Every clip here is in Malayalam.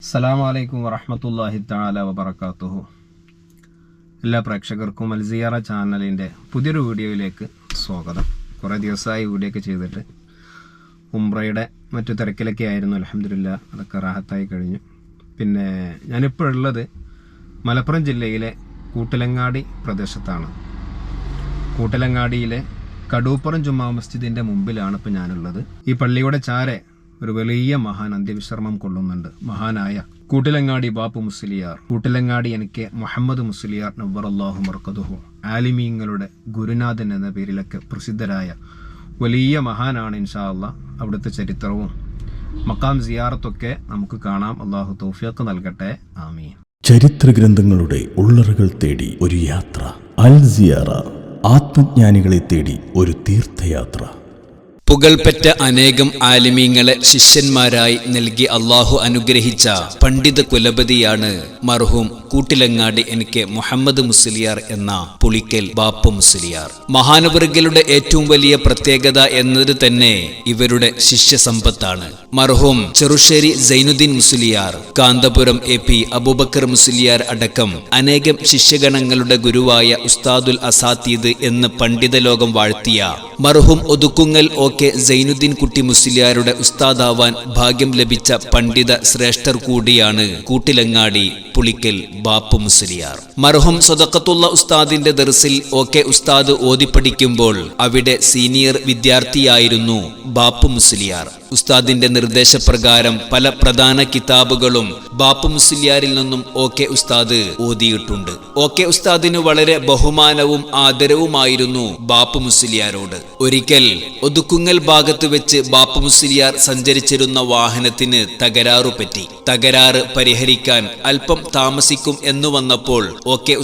അസ്സലാമു അലൈക്കും വറഹ്മത്തുള്ളാഹി തആല വബറകാതുഹു. എല്ലാ പ്രേക്ഷകർക്കും അൽസിയാറ ചാനലിൻ്റെ പുതിയൊരു വീഡിയോയിലേക്ക് സ്വാഗതം. കുറേ ദിവസമായി വീഡിയോ ഒക്കെ ചെയ്തിട്ട് ഉംറയുടെ മറ്റു തിരക്കിലൊക്കെ ആയിരുന്നു. അൽഹംദുലില്ലാ അതൊക്കെ റാഹത്തായി കഴിഞ്ഞു. പിന്നെ ഞാനിപ്പോൾ ഉള്ളത് മലപ്പുറം ജില്ലയിലെ കൂട്ടിലങ്ങാടി പ്രദേശത്താണ്. കൂട്ടിലങ്ങാടിയിലെ കടൂപ്പുറം ജുമാ മസ്ജിദിൻ്റെ മുമ്പിലാണ് ഇപ്പോൾ ഞാനുള്ളത്. ഈ പള്ളിയുടെ ചാരെ ഒരു വലിയ മഹാൻ അന്ത്യവിശ്രമം കൊള്ളുന്നുണ്ട്. മഹാനായ കൂട്ടിലങ്ങാടി ബാപ്പു മുസ്ലിയാർ, കൂട്ടിലങ്ങാടി എനിക്ക് മുഹമ്മദ് മുസ്ലിയാർ നവ്വറല്ലാഹു മർഖദുഹു, ആലിമീങ്ങളുടെ ഗുരുനാഥൻ എന്ന പേരിലൊക്കെ പ്രസിദ്ധരായ വലിയ മഹാനാണ്. ഇൻഷാ അല്ലാഹ് അവിടുത്തെ ചരിത്രവും മക്കാം സിയാറത്തൊക്കെ നമുക്ക് കാണാം. അള്ളാഹു തൗഫീഖ് നൽകട്ടെ, ആമീൻ. ചരിത്ര ഗ്രന്ഥങ്ങളുടെ ഉള്ളറകൾ തേടി ഒരു യാത്ര. അൽ സിയാറ, ആത്മജ്ഞാനികളെ തേടി ഒരു തീർത്ഥയാത്ര. പുകൾപെറ്റ അനേകം ആലിമീങ്ങളെ ശിഷ്യന്മാരായി നൽകി അള്ളാഹു അനുഗ്രഹിച്ച പണ്ഡിത കുലപതിയാണ് മർഹൂം കൂട്ടിലങ്ങാടി എനിക്ക് മുഹമ്മദ് മുസ്ലിയാർ എന്ന പുളിക്കൽ ബാപ്പു മുസ്ലിയാർ. മഹാനവറുകളുടെ ഏറ്റവും വലിയ പ്രത്യേകത എന്നത് തന്നെ ഇവരുടെ ശിഷ്യസമ്പത്താണ്. മർഹൂം ചെറുശ്ശേരി സൈനുദ്ദീൻ മുസ്ലിയാർ, കാന്തപുരം AP അബൂബക്കർ മുസ്ലിയാർ അടക്കം അനേകം ശിഷ്യഗണങ്ങളുടെ ഗുരുവായ ഉസ്താദുൽ അസാത്തീദ് എന്ന് പണ്ഡിത ലോകം വാഴ്ത്തിയ മർഹൂം ഒതുക്കുങ്ങൽ സൈനുദ്ദീൻ കുട്ടി മുസ്ലിയാരുടെ ഉസ്താദാവാൻ ഭാഗ്യം ലഭിച്ച പണ്ഡിത ശ്രേഷ്ഠർ കൂടിയാണ് കൂട്ടിലങ്ങാടി പുളിക്കൽ ബാപ്പു മുസ്ലിയാർ. മർഹൂം സദഖത്തുള്ള ഉസ്താദിന്റെ ദർസിൽ ഉസ്താദ് ഓതിപ്പഠിക്കുമ്പോൾ അവിടെ സീനിയർ വിദ്യാർത്ഥിയായിരുന്നു ബാപ്പു മുസ്ലിയാർ. ഉസ്താദിന്റെ നിർദ്ദേശപ്രകാരം പല പ്രധാന കിതാബുകളും ബാപ്പു മുസ്ലിയാരിൽ നിന്നും ഉസ്താദ് ഓതിയിട്ടുണ്ട്. ഉസ്താദിന് വളരെ ബഹുമാനവും ആദരവുമായിരുന്നു ബാപ്പു മുസ്ലിയാരോട്. ഒരിക്കൽ ഒതുക്കുങ്ങൽ ഭാഗത്ത് വെച്ച് ബാപ്പു മുസ്ലിയാർ സഞ്ചരിച്ചിരുന്ന വാഹനത്തിന് തകരാറുപറ്റി. തകരാറ് പരിഹരിക്കാൻ അല്പം താമസിക്കും എന്ന് വന്നപ്പോൾ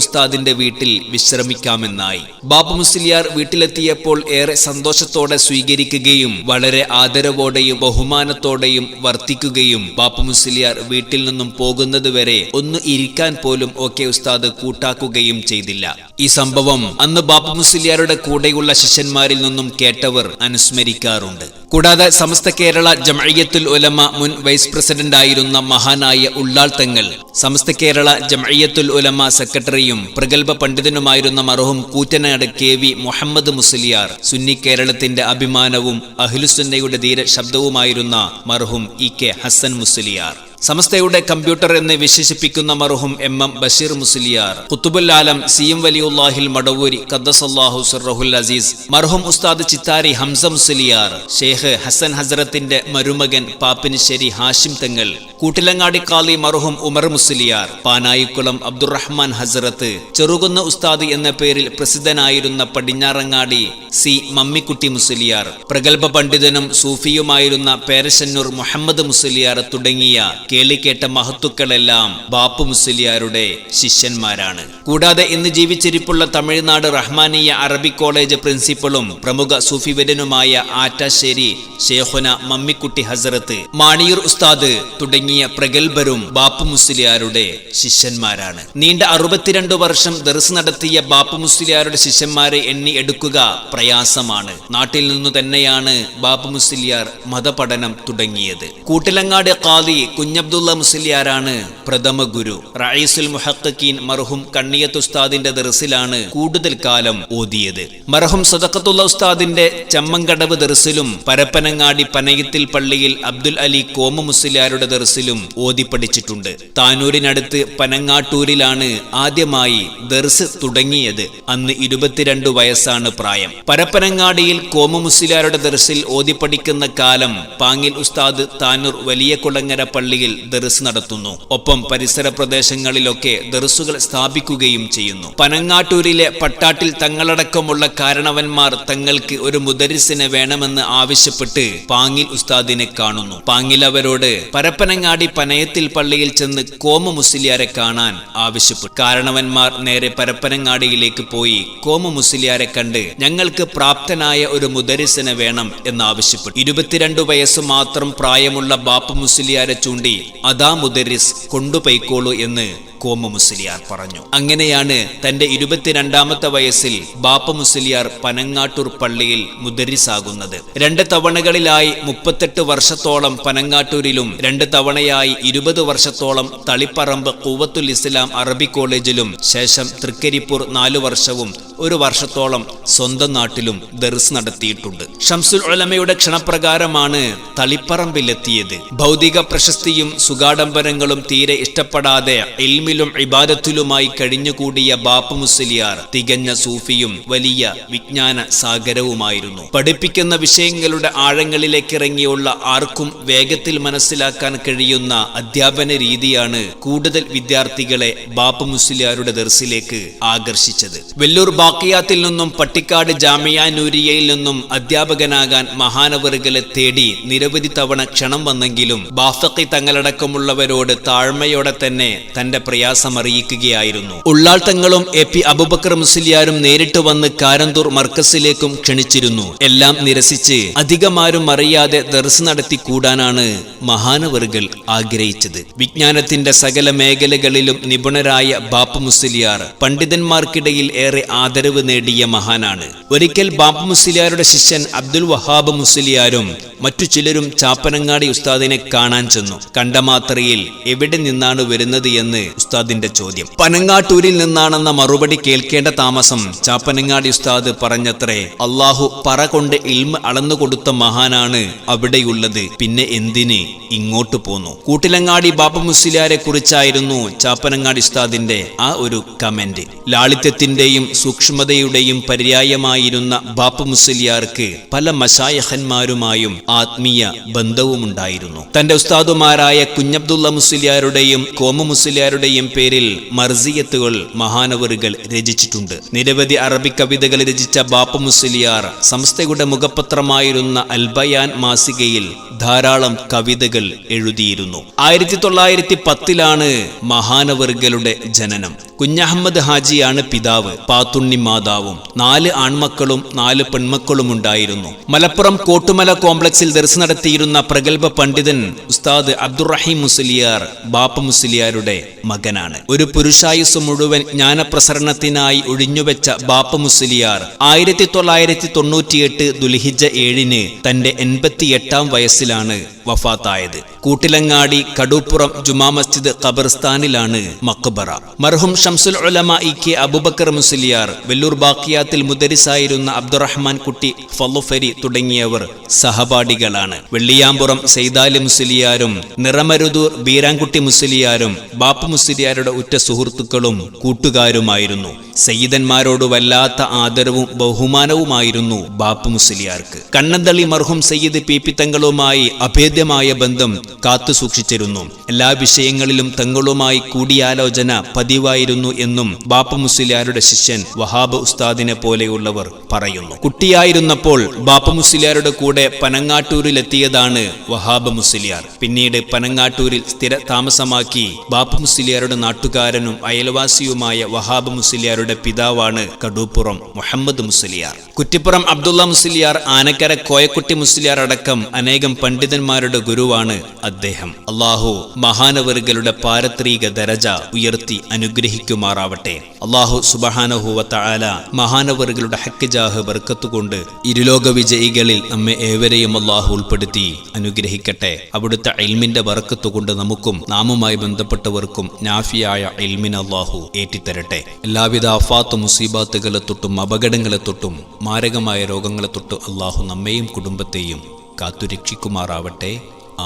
ഉസ്താദിന്റെ വീട്ടിൽ വിശ്രമിക്കാമെന്നായി. ബാപ്പു മുസ്ലിയാർ വീട്ടിലെത്തിയപ്പോൾ ഏറെ സന്തോഷത്തോടെ സ്വീകരിക്കുകയും വളരെ ആദരവോടെയും ബഹുമാനത്തോടെയും വർത്തിക്കുകയും ബാപ്പു മുസ്ലിയാർ വീട്ടിൽ നിന്നും പോകുന്നത് വരെ ഒന്ന് ഇരിക്കാൻ പോലും ഉസ്താദ് കൂട്ടാക്കുകയും ചെയ്തില്ല. ഈ സംഭവം അന്ന് ബാപ്പു മുസ്ലിയാരുടെ കൂടെയുള്ള ശിഷ്യന്മാരിൽ നിന്നും കേട്ടവർ അനുസ്മരിക്കാറുണ്ട്. കൂടാതെ സമസ്ത കേരള ജംഇയ്യത്തുൽ ഉലമ മുൻ വൈസ് പ്രസിഡന്റ് ആയിരുന്ന മഹാനായ ഉള്ളാൾ തങ്ങൾ, സമസ്ത കേരള ജംഇയ്യത്തുൽ ഉലമ സെക്രട്ടറിയും പ്രഗൽഭ പണ്ഡിതനുമായിരുന്ന മർഹൂം കൂറ്റനാട് KV മുഹമ്മദ് മുസ്ലിയാർ, സുന്നി കേരളത്തിന്റെ അഭിമാനവും അഹ്ലുസുന്നയുടെ ധീര ശബ്ദവുമായിരുന്ന മർഹൂം EK ഹസൻ മുസ്ലിയാർ, സമസ്തയുടെ കമ്പ്യൂട്ടർ എന്ന് വിശേഷിപ്പിക്കുന്ന മർഹൂം MM ബഷീർ മുസ്ലിയാർ, ഖുതുബുൽ ആലം CM വലിയുല്ലാഹിൽ മടവൂരി ഖദ്ദസല്ലാഹു സിർറഹുൽ അസീസ്, മർഹൂം ഉസ്താദ് ചിത്താരി ഹംസ മുസ്ലിയാർ, ഷേഖ് ഹസൻ ഹസ്രത്തിന്റെ മരുമകൻ പാപ്പിനിശ്ശേരി ഹാഷിം തങ്ങൾ, കൂട്ടിലങ്ങാടി ഖാലി മർഹൂം ഉമർ മുസ്ലിയാർ, പാനായിക്കുളം അബ്ദുറഹ്മാൻ ഹസ്രത്ത്, ചെറുകുന്ന് ഉസ്താദ് എന്ന പേരിൽ പ്രസിദ്ധനായിരുന്ന പടിഞ്ഞാറങ്ങാടി C മമ്മിക്കുട്ടി മുസ്ലിയാർ, പ്രഗൽഭ പണ്ഡിതനും സൂഫിയുമായിരുന്ന പേരശന്നൂർ മുഹമ്മദ് മുസ്ലിയാർ തുടങ്ങിയ കേളിക്കേട്ട മഹത്തുക്കളെല്ലാം ബാപ്പു മുസ്ലിയാരുടെ ശിഷ്യന്മാരാണ്. കൂടാതെ ഇന്ന് ജീവിച്ചിരിപ്പുള്ള തമിഴ്നാട് റഹ്മാനിയ അറബിക് കോളേജ് പ്രിൻസിപ്പളും പ്രമുഖ സൂഫിവര്യനുമായ ആറ്റാശ്ശേരി ഷേഖുന മമ്മിക്കുട്ടി ഹസ്രത്ത്, മാണിയൂർ ഉസ്താദ് തുടങ്ങിയ പ്രഗൽഭരും ബാപ്പു മുസ്ലിയാരുടെ ശിഷ്യന്മാരാണ്. നീണ്ട 62 വർഷം ദർസ് നടത്തിയ ബാപ്പു മുസ്ലിയാരുടെ ശിഷ്യന്മാരെ എണ്ണി എടുക്കുക പ്രയാസമാണ്. നാട്ടിൽ നിന്നു തന്നെയാണ് ബാപ്പു മുസ്ലിയാർ മതപഠനം തുടങ്ങിയത്. കൂട്ടിലങ്ങാട് ഖാദി കുഞ്ഞബ്ദുള്ള മുസ്ലിയാരാണ് പ്രഥമ ഗുരു. റഈസുൽ മുഹഖഖീൻ മർഹൂം കണ്ണിയത്ത് ഉസ്താദിന്റെ ദർസിലാണ് കൂടുതൽ കാലം ഓതിയത്. മർഹൂം സദഖത്തുള്ള ഉസ്താദിന്റെ ചമ്മങ്കടവ് ദർസിലും പരപ്പനങ്ങാടി പനയത്തിൽ പള്ളിയിൽ അബ്ദുൽ അലി കോമ മുസ്ലിയാരുടെ ദർസിലും ഓതി പഠിച്ചിട്ടുണ്ട്. താനൂരിനടുത്ത് പനങ്ങാട്ടൂരിലാണ് ആദ്യമായി ദർസ് തുടങ്ങിയത്. അന്ന് 22 വയസ്സാണ് പ്രായം. പരപ്പനങ്ങാടിയിൽ കോമ മുസ്ലിയാരുടെ ദർസിൽ ഓതി പഠിക്കുന്ന കാലം പാങ്ങിൽ ഉസ്താദ് താനൂർ വലിയ കുളങ്ങര പള്ളിയിൽ ദർസ് നടത്തുന്നു. ഒപ്പം പരിസര പ്രദേശങ്ങളിലൊക്കെ ദർസുകൾ സ്ഥാപിക്കുകയും ചെയ്യുന്നു. പനങ്ങാട്ടൂരിലെ പട്ടാട്ടിൽ തങ്ങളടക്കമുള്ള കാരണവന്മാർ തങ്ങൾക്ക് ഒരു മുദരിസിനെ വേണമെന്ന് ആവശ്യപ്പെട്ട് പാങ്ങിൽ ഉസ്താദിനെ കാണുന്നു. പാങ്ങിൽ അവരോട് പരപ്പനങ്ങാടി പനയത്തിൽ പള്ളിയിൽ ചെന്ന് കോമ മുസ്ലിയാരെ കാണാൻ ആവശ്യപ്പെട്ടു. കാരണവന്മാർ നേരെ പരപ്പനങ്ങാടിയിലേക്ക് പോയി കോമ മുസ്ലിയാരെ കണ്ട് ഞങ്ങൾക്ക് പ്രാപ്തനായ ഒരു മുദരിസിനെ വേണം എന്നാവശ്യപ്പെട്ടു. 22 വയസ്സ് മാത്രം പ്രായമുള്ള ബാപ്പു മുസ്ലിയാരെ ചൂണ്ടി അതാ മുദരിസ് കൊണ്ടുപൈക്കോളൂ എന്ന് കോമ മുസ്ലിയാർ പറഞ്ഞു. അങ്ങനെയാണ് തന്റെ 22ാമത്തെ വയസ്സിൽ ബാപ്പ മുസ്ലിയാർ പനങ്ങാട്ടൂർ പള്ളിയിൽ മുദരിസാകുന്നത്. 2 തവണകളിലായി 38 വർഷത്തോളം പനങ്ങാട്ടൂരിലും 2 തവണയായി 20 വർഷത്തോളം തളിപ്പറമ്പ് ഖുവത്തുൽ ഇസ്ലാം അറബി കോളേജിലും ശേഷം തൃക്കരിപ്പൂർ 4 വർഷവും 1 വർഷത്തോളം സ്വന്തം നാട്ടിലും ദർസ് നടത്തിയിട്ടുണ്ട്. ഷംസുൽ ഉലമയുടെ ക്ഷണപ്രകാരമാണ് തളിപ്പറമ്പിലെത്തിയത്. ഭൗതിക പ്രശസ്തിയും സുഖാഡംബരങ്ങളും തീരെ ഇഷ്ടപ്പെടാതെ ഇൽമിലും ഇബാദത്തിലുമായി കഴിഞ്ഞുകൂടിയ ബാപ്പ മുസ്ലിയാർ തികഞ്ഞ സൂഫിയും വലിയ വിജ്ഞാന സാഗരവുമായിരുന്നു. പഠിപ്പിക്കുന്ന വിഷയങ്ങളുടെ ആഴങ്ങളിലേക്കിറങ്ങിയുള്ള ആർക്കും വേഗത്തിൽ മനസ്സിലാക്കാൻ കഴിയുന്ന അധ്യാപന രീതിയാണ് കൂടുതൽ വിദ്യാർത്ഥികളെ ബാപ്പ മുസ്ലിയാരുടെ ദർസിലേക്ക് ആകർഷിച്ചത്. വെല്ലൂർ ബാക്കിയാത്തിൽ നിന്നും പട്ടിക്കാട് ജാമിയ നൂരിയയിൽ നിന്നും അധ്യാപകനാകാൻ മഹാനവറുകളെ തേടി നിരവധി തവണ ക്ഷണം വന്നെങ്കിലും ബാഫഖി തങ്ങളടക്കമുള്ളവരോട് താഴ്മയോടെ തന്നെ തന്റെ പ്രയാസം അറിയിക്കുകയായിരുന്നു. ഉള്ളാൾ തങ്ങളും AP അബൂബക്കർ മുസ്ലിയാരും നേരിട്ട് വന്ന് കാരന്തൂർ മർക്കസിലേക്കും ക്ഷണിച്ചിരുന്നു. എല്ലാം നിരസിച്ച് അധികമാരും അറിയാതെ ദർസ് നടത്തി കൂടാനാണ് മഹാനവറുകൾ ആഗ്രഹിച്ചത്. വിജ്ഞാനത്തിന്റെ സകല മേഖലകളിലും നിപുണരായ ബാപ്പ മുസ്ലിയാർ പണ്ഡിതന്മാർക്കിടയിൽ ഏറെ ആദരവ് നേടിയ മഹാനാണ്. ഒരിക്കൽ ബാപ്പ മുസ്ലിയാരുടെ ശിഷ്യൻ അബ്ദുൽ വഹാബ് മുസ്ലിയാരും മറ്റു ചിലരും ചാപ്പനങ്ങാടി ഉസ്താദിനെ കാണാൻ ചെന്നു. കണ്ട മാത്രയിൽ എവിടെ നിന്നാണ് വരുന്നത് എന്ന് ഉസ്താദിന്റെ ചോദ്യം. പനങ്ങാട്ടൂരിൽ നിന്നാണെന്ന മറുപടി കേൾക്കേണ്ട താമസം ചാപ്പനങ്ങാടി ഉസ്താദ് പറഞ്ഞത്രേ, അള്ളാഹു പറ കൊണ്ട് ഇൽമ അളന്നുകൊടുത്ത മഹാനാണ് അവിടെയുള്ളത്, പിന്നെ എന്തിന് ഇങ്ങോട്ട് പോന്നു. കൂട്ടിലങ്ങാടി ബാപ്പ മുസ്ലിയാരെ കുറിച്ചായിരുന്നു ചാപ്പനങ്ങാടി ഉസ്താദിന്റെ ആ ഒരു കമന്റ്. ലാളിത്യത്തിന്റെയും സൂക്ഷ്മതയുടെയും പര്യായമായിരുന്ന ബാപ്പ മുസ്ലിയാർക്ക് പല മശായഖന്മാരുമായും ആത്മീയ ബന്ധവുമുണ്ടായിരുന്നു. തന്റെ ഉസ്താദുമാരായ കുഞ്ഞബ്ദുള്ള മുസ്ലിയാരുടെയും കോമ മുസ്ലിയാരുടെയും പേരിൽ മർസിയത്തുകൾ മഹാനവറുകൾ രചിച്ചിട്ടുണ്ട്. നിരവധി അറബി കവിതകൾ രചിച്ച ബാപ്പ മുസ്ലിയാർ സംസ്ഥയുടെ മുഖപത്രമായിരുന്ന അൽബയാൻ മാസികയിൽ ധാരാളം കവിതകൾ എഴുതിയിരുന്നു. 1910 മഹാനവറുകളുടെ ജനനം. കുഞ്ഞഹമ്മദ് ഹാജിയാണ് പിതാവ്, പാത്തുണ്ണി മാതാവും. 4 ആൺമക്കളും 4 പെൺമക്കളും ഉണ്ടായിരുന്നു. മലപ്പുറം കോട്ടുമല കോംപ്ലക്സിൽ ദർസ് നടത്തിയിരുന്ന പ്രഗത്ഭ പണ്ഡിതൻ ഉസ്താദ് അബ്ദുറഹീം മുസ്ലിയാർ ബാപ്പ മുസ്ലിയാരുടെ മകനാണ്. ഒരു പുരുഷായുസ് മുഴുവൻ ജ്ഞാനപ്രസരണത്തിനായി ഒഴിഞ്ഞുവെച്ച ബാപ്പ മുസ്ലിയാർ 1998 ദുൽഹിജ്ജ 7 തന്റെ 88ാം വയസ്സിലാണ് വഫാത്തായത്. കൂട്ടിലങ്ങാടി കടൂപ്പുറം ജുമാ മസ്ജിദ് ഖബർസ്ഥാനിലാണ് മഖ്ബറ. മർഹൂം ഷംസുൽ ഉലമ EK അബൂബക്കർ മുസ്ലിയാർ, വെല്ലൂർ ബാക്കിയാത്തിൽ മുദരിസായിരുന്ന അബ്ദുറഹ്മാൻ കുട്ടി ഫളുഫരി തുടങ്ങിയവർ സഹപാഠികളാണ്. വെള്ളിയാമ്പുറം സൈദാലി മുസ്ലിയാരും നിറമരുതൂർ ബീരാൻകുട്ടി മുസ്ലിയാരും ബാപ്പ മുസ്ലിയാരുടെ ഉറ്റ സുഹൃത്തുക്കളും കൂട്ടുകാരുമായിരുന്നു. സയ്യിദന്മാരോട് വല്ലാത്ത ആദരവും ബഹുമാനവുമായിരുന്നു ബാപ്പ മുസ്ലിയാർക്ക്. കണ്ണന്തള്ളി മർഹൂം സയ്യിദ് PP തങ്ങളുമായി അഭേദ്യമായ ബന്ധം കാത്തു സൂക്ഷിച്ചിരുന്നു. എല്ലാ വിഷയങ്ങളിലും തങ്ങളുമായി കൂടിയാലോചന പതിവായിരുന്നു എന്നും ബാപ്പ മുസ്ലിയാരുടെ ശിഷ്യൻ വഹാബ് ഉസ്താദിനെ പോലെയുള്ളവർ പറയുന്നു. കുട്ടിയായിരുന്നപ്പോൾ ബാപ്പ മുസ്ലിയാരുടെ കൂടെ പനങ്ങാട്ടൂരിലെത്തിയതാണ് വഹാബ് മുസ്ലിയാർ. പിന്നീട് പനങ്ങാട്ടൂരിൽ സ്ഥിര താമസമാക്കി. ബാപ്പ മുസ്ലിയാരുടെ നാട്ടുകാരനും അയൽവാസിയുമായ വഹാബ് മുസ്ലിയാരുടെ പിതാവാണ് കടൂപ്പുറം മുഹമ്മദ് മുസ്ലിയാർ. കുറ്റിപ്പുറം അബ്ദുള്ള മുസ്ലിയാർ, ആനക്കര കോയക്കുട്ടി മുസ്ലിയാർ അടക്കം അനേകം പണ്ഡിതന്മാരുടെ ഗുരുവാണ് അദ്ദേഹം. അള്ളാഹു മഹാനവറുകളുടെ പാരത്രിക ദരജ ഉയർത്തി അനുഗ്രഹിക്കുമാറാവട്ടെ. അള്ളാഹു സുബ്ഹാനഹു വ തആല മഹാനവറുകളുടെ ഹക്ക് ജാഹ് ബർക്കത്തുകൊണ്ട് ഇരുലോക വിജയികളിൽ നമ്മെ ഏവരെയും അള്ളാഹു ഉൾപ്പെടുത്തി അനുഗ്രഹിക്കട്ടെ. അവിടുത്തെ ഇൽമിന്റെ ബർക്കത്തുകൊണ്ട് നമുക്കും നാമുമായി ബന്ധപ്പെട്ടവർക്കും നാഫിയായ ഇൽമിനെ അള്ളാഹു ഏറ്റിത്തരട്ടെ. എല്ലാവിധ ആഫാത്ത് മുസീബാത്തുകളെ തൊട്ടും അപകടങ്ങളെ തൊട്ടും മാരകമായ രോഗങ്ങളെ തൊട്ട് അള്ളാഹു നമ്മെയും കുടുംബത്തെയും കാത്തുരക്ഷിക്കുമാറാവട്ടെ.